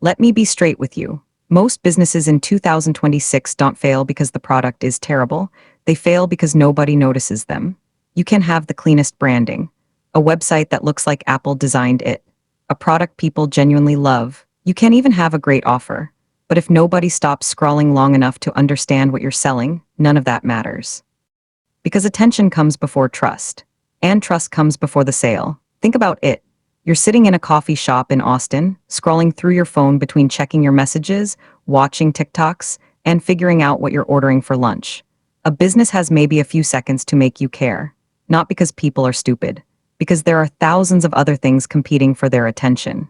Let me be straight with you. Most businesses in 2026 don't fail because the product is terrible. They fail because nobody notices them. You can have the cleanest branding, a website that looks like Apple designed it, a product people genuinely love. You can even have a great offer. But if nobody stops scrolling long enough to understand what you're selling, none of that matters. Because attention comes before trust. And trust comes before the sale. Think about it. You're sitting in a coffee shop in Austin, scrolling through your phone between checking your messages, watching TikToks, and figuring out what you're ordering for lunch. A business has maybe a few seconds to make you care. Not because people are stupid. Because there are thousands of other things competing for their attention.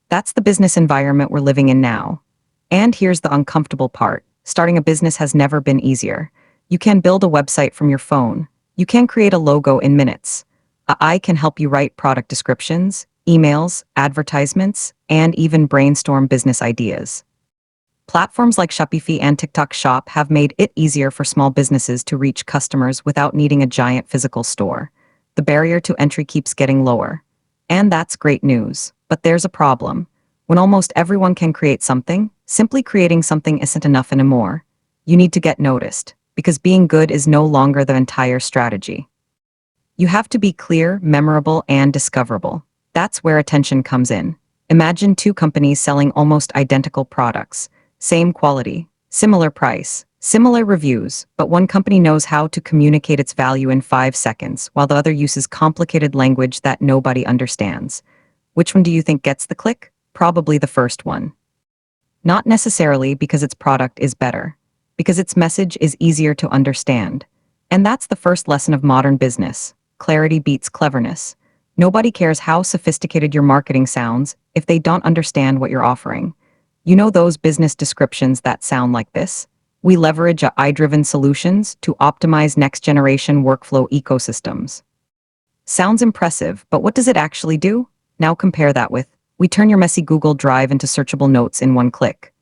That's the business environment we're living in now. And here's the uncomfortable part. Starting a business has never been easier. You can build a website from your phone. You can create a logo in minutes. AI can help you write product descriptions, emails, advertisements, and even brainstorm business ideas. Platforms like Shopify and TikTok Shop have made it easier for small businesses to reach customers without needing a giant physical store. The barrier to entry keeps getting lower. And that's great news. But there's a problem. When almost everyone can create something, simply creating something isn't enough anymore. You need to get noticed, because being good is no longer the entire strategy. You have to be clear, memorable, and discoverable. That's where attention comes in. Imagine two companies selling almost identical products, same quality, similar price, similar reviews, but one company knows how to communicate its value in 5 seconds, while the other uses complicated language that nobody understands. Which one do you think gets the click? Probably the first one. Not necessarily because its product is better, because its message is easier to understand. And that's the first lesson of modern business. Clarity beats cleverness. Nobody cares how sophisticated your marketing sounds if they don't understand what you're offering. You know those business descriptions that sound like this? We leverage AI-driven solutions to optimize next-generation workflow ecosystems. Sounds impressive, but what does it actually do? Now compare that with, we turn your messy Google Drive into searchable notes in one click.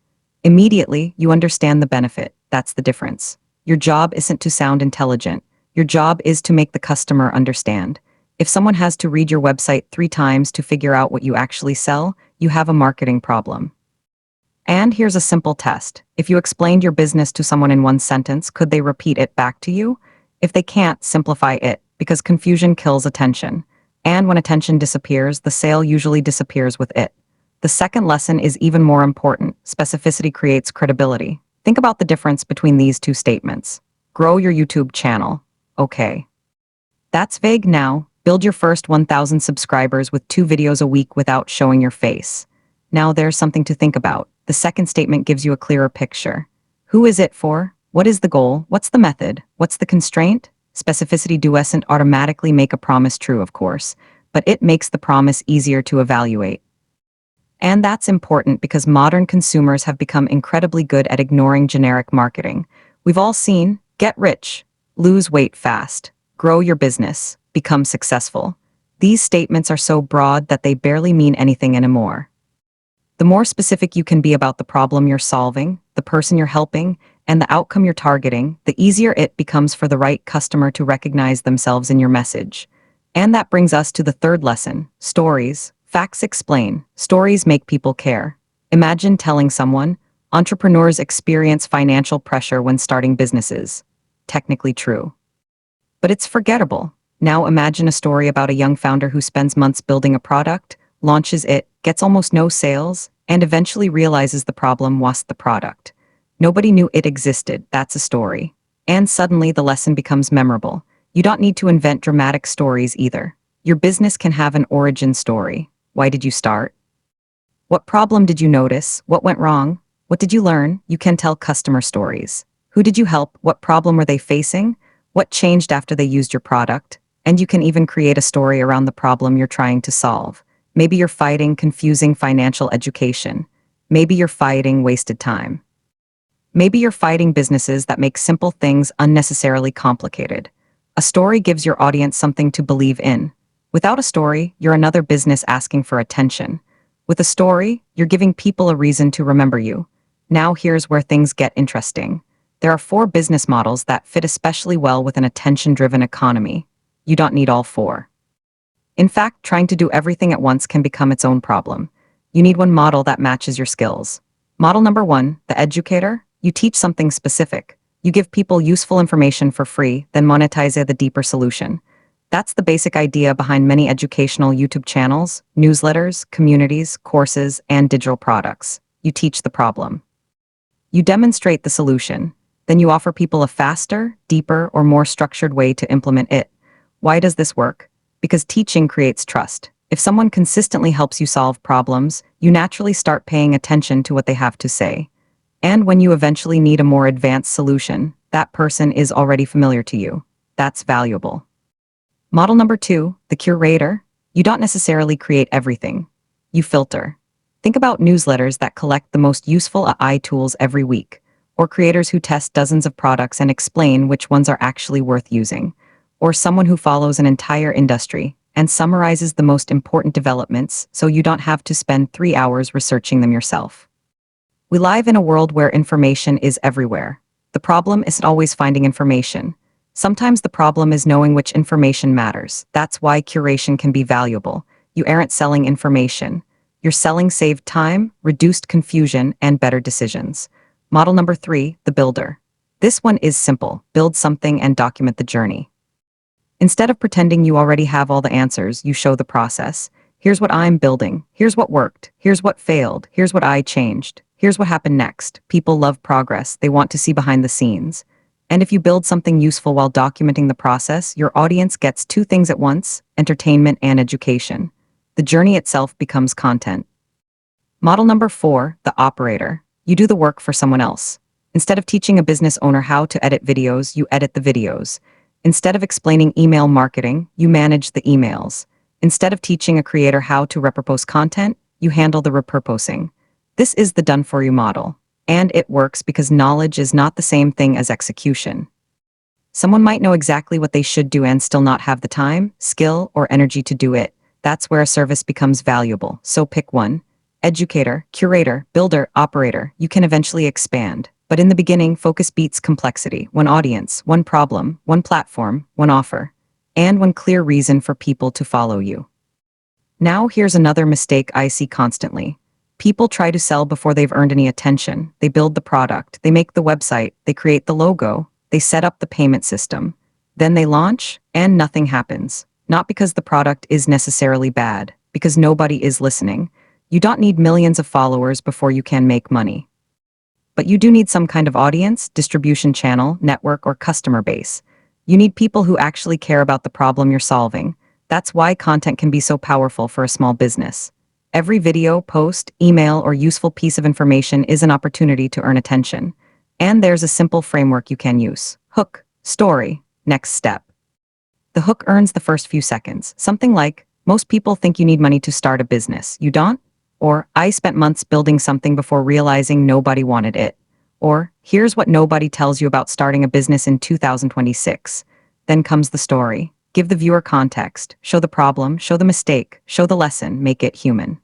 Immediately, you understand the benefit. That's the difference. Your job isn't to sound intelligent. Your job is to make the customer understand. If someone has to read your website 3 times to figure out what you actually sell, you have a marketing problem. And here's a simple test. If you explained your business to someone in 1 sentence, could they repeat it back to you? If they can't, simplify it, because confusion kills attention. And when attention disappears, the sale usually disappears with it. The second lesson is even more important. Specificity creates credibility. Think about the difference between these 2 statements. Grow your YouTube channel. Okay. That's vague now. Build your first 1,000 subscribers with 2 videos a week without showing your face. Now there's something to think about. The second statement gives you a clearer picture. Who is it for? What is the goal? What's the method? What's the constraint? Specificity doesn't automatically make a promise true, of course, but it makes the promise easier to evaluate. And that's important because modern consumers have become incredibly good at ignoring generic marketing. We've all seen, get rich, lose weight fast, grow your business, become successful. These statements are so broad that they barely mean anything anymore. The more specific you can be about the problem you're solving, the person you're helping, and the outcome you're targeting, the easier it becomes for the right customer to recognize themselves in your message. And that brings us to the third lesson, stories. Facts explain. Stories make people care. Imagine telling someone, entrepreneurs experience financial pressure when starting businesses. Technically true. But it's forgettable. Now imagine a story about a young founder who spends months building a product, launches it, gets almost no sales, and eventually realizes the problem was the product. Nobody knew it existed. That's a story. And suddenly the lesson becomes memorable. You don't need to invent dramatic stories either. Your business can have an origin story. Why did you start? What problem did you notice? What went wrong? What did you learn? You can tell customer stories. Who did you help? What problem were they facing? What changed after they used your product? And you can even create a story around the problem you're trying to solve. Maybe you're fighting confusing financial education. Maybe you're fighting wasted time. Maybe you're fighting businesses that make simple things unnecessarily complicated. A story gives your audience something to believe in. Without a story, you're another business asking for attention. With a story, you're giving people a reason to remember you. Now here's where things get interesting. There are 4 business models that fit especially well with an attention-driven economy. You don't need all 4. In fact, trying to do everything at once can become its own problem. You need one model that matches your skills. Model number 1, the Educator. You teach something specific. You give people useful information for free, then monetize the deeper solution. That's the basic idea behind many educational YouTube channels, newsletters, communities, courses, and digital products. You teach the problem. You demonstrate the solution. Then you offer people a faster, deeper, or more structured way to implement it. Why does this work? Because teaching creates trust. If someone consistently helps you solve problems, you naturally start paying attention to what they have to say. And when you eventually need a more advanced solution, that person is already familiar to you. That's valuable. Model number 2, the Curator. You don't necessarily create everything. You filter. Think about newsletters that collect the most useful AI tools every week, or creators who test dozens of products and explain which ones are actually worth using, or someone who follows an entire industry and summarizes the most important developments so you don't have to spend 3 hours researching them yourself. We live in a world where information is everywhere. The problem isn't always finding information. Sometimes the problem is knowing which information matters. That's why curation can be valuable. You aren't selling information. You're selling saved time, reduced confusion, and better decisions. Model number 3, the Builder. This one is simple. Build something and document the journey. Instead of pretending you already have all the answers, you show the process. Here's what I'm building. Here's what worked. Here's what failed. Here's what I changed. Here's what happened next. People love progress. They want to see behind the scenes. And if you build something useful while documenting the process, your audience gets 2 things at once: entertainment and education. The journey itself becomes content. Model number 4, the Operator. You do the work for someone else. Instead of teaching a business owner how to edit videos, you edit the videos. Instead of explaining email marketing, you manage the emails. Instead of teaching a creator how to repurpose content, you handle the repurposing. This is the done-for-you model. And it works because knowledge is not the same thing as execution. Someone might know exactly what they should do and still not have the time, skill, or energy to do it. That's where a service becomes valuable. So pick one. Educator, Curator, Builder, Operator. You can eventually expand. But in the beginning, focus beats complexity. One audience, one problem, one platform, one offer, and one clear reason for people to follow you. Now here's another mistake I see constantly. People try to sell before they've earned any attention. They build the product, they make the website, they create the logo, they set up the payment system. Then they launch, and nothing happens. Not because the product is necessarily bad, because nobody is listening. You don't need millions of followers before you can make money. But you do need some kind of audience, distribution channel, network, or customer base. You need people who actually care about the problem you're solving. That's why content can be so powerful for a small business. Every video, post, email, or useful piece of information is an opportunity to earn attention. And there's a simple framework you can use. Hook, story, next step. The hook earns the first few seconds. Something like, most people think you need money to start a business. You don't? Or, I spent months building something before realizing nobody wanted it. Or, here's what nobody tells you about starting a business in 2026. Then comes the story. Give the viewer context, show the problem, show the mistake, show the lesson, make it human.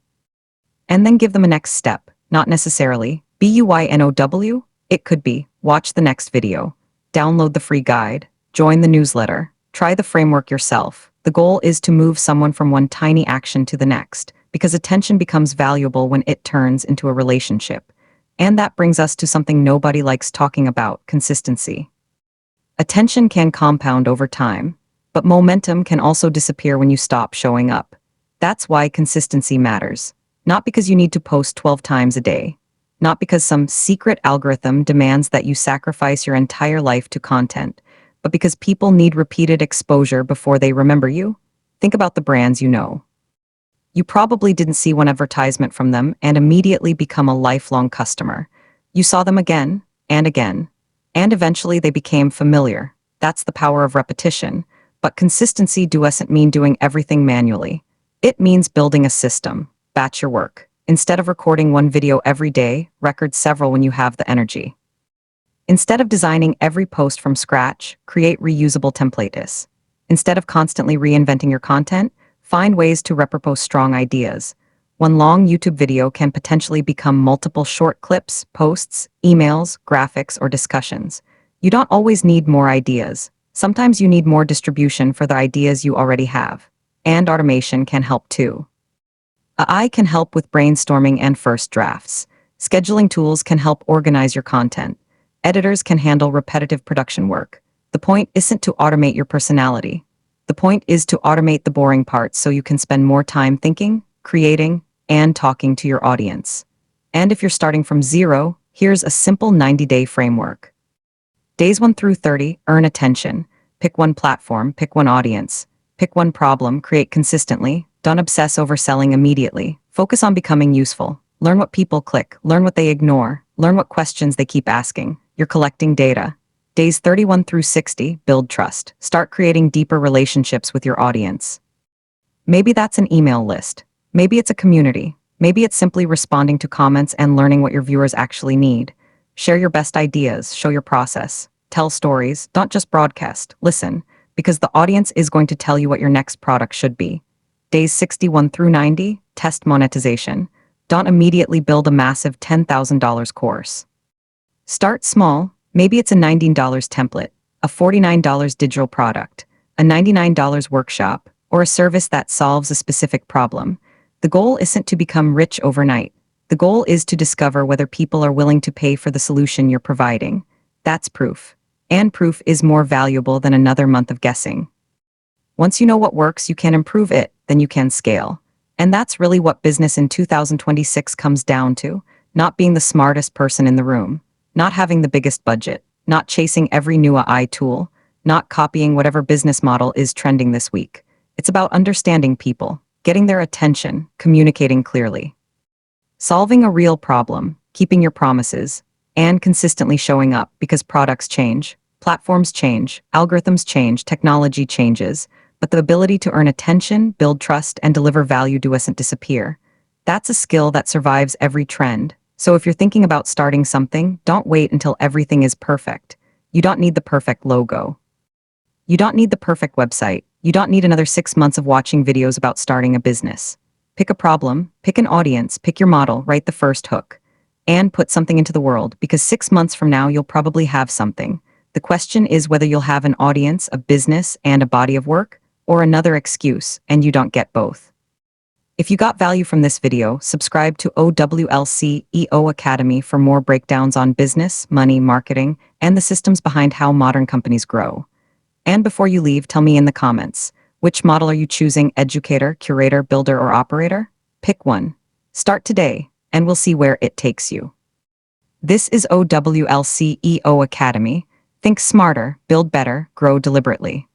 And then give them a next step, not necessarily BUYNOW. It could be, watch the next video, download the free guide, join the newsletter, try the framework yourself. The goal is to move someone from one tiny action to the next, because attention becomes valuable when it turns into a relationship. And that brings us to something nobody likes talking about: consistency. Attention can compound over time, but momentum can also disappear when you stop showing up. That's why consistency matters. Not because you need to post 12 times a day. Not because some secret algorithm demands that you sacrifice your entire life to content, but because people need repeated exposure before they remember you. Think about the brands you know. You probably didn't see one advertisement from them and immediately become a lifelong customer. You saw them again, and eventually they became familiar. That's the power of repetition. But consistency doesn't mean doing everything manually. It means building a system. Batch your work. Instead of recording one video every day, record several when you have the energy. Instead of designing every post from scratch, create reusable templates. Instead of constantly reinventing your content, find ways to repurpose strong ideas. One long YouTube video can potentially become multiple short clips, posts, emails, graphics, or discussions. You don't always need more ideas. Sometimes you need more distribution for the ideas you already have. And automation can help too. AI can help with brainstorming and first drafts. Scheduling tools can help organize your content. Editors can handle repetitive production work. The point isn't to automate your personality. The point is to automate the boring parts so you can spend more time thinking, creating, and talking to your audience. And if you're starting from zero, here's a simple 90-day framework. Days 1 through 30, earn attention. Pick one platform, pick one audience. Pick one problem, create consistently. Don't obsess over selling immediately. Focus on becoming useful. Learn what people click, learn what they ignore, learn what questions they keep asking. You're collecting data. Days 31 through 60, build trust. Start creating deeper relationships with your audience. Maybe that's an email list. Maybe it's a community. Maybe it's simply responding to comments and learning what your viewers actually need. Share your best ideas, show your process. Tell stories, don't just broadcast, listen, because the audience is going to tell you what your next product should be. Days 61 through 90, test monetization. Don't immediately build a massive $10,000 course. Start small. Maybe it's a $19 template, a $49 digital product, a $99 workshop, or a service that solves a specific problem. The goal isn't to become rich overnight. The goal is to discover whether people are willing to pay for the solution you're providing. That's proof. And proof is more valuable than another month of guessing. Once you know what works, you can improve it, then you can scale. And that's really what business in 2026 comes down to, not being the smartest person in the room, not having the biggest budget, not chasing every new AI tool, not copying whatever business model is trending this week. It's about understanding people, getting their attention, communicating clearly. Solving a real problem, keeping your promises, and consistently showing up because products change, platforms change, algorithms change, technology changes, but the ability to earn attention, build trust, and deliver value doesn't disappear. That's a skill that survives every trend. So if you're thinking about starting something, don't wait until everything is perfect. You don't need the perfect logo. You don't need the perfect website. You don't need another 6 months of watching videos about starting a business. Pick a problem, pick an audience, pick your model, write the first hook, and put something into the world, because 6 months from now, you'll probably have something. The question is whether you'll have an audience, a business, and a body of work, or another excuse, and you don't get both. If you got value from this video, subscribe to OWLC EO Academy for more breakdowns on business, money, marketing, and the systems behind how modern companies grow. And before you leave, tell me in the comments, which model are you choosing, Educator, Curator, Builder, or Operator? Pick one. Start today, and we'll see where it takes you. This is OWLC EO Academy. Think smarter, build better, grow deliberately.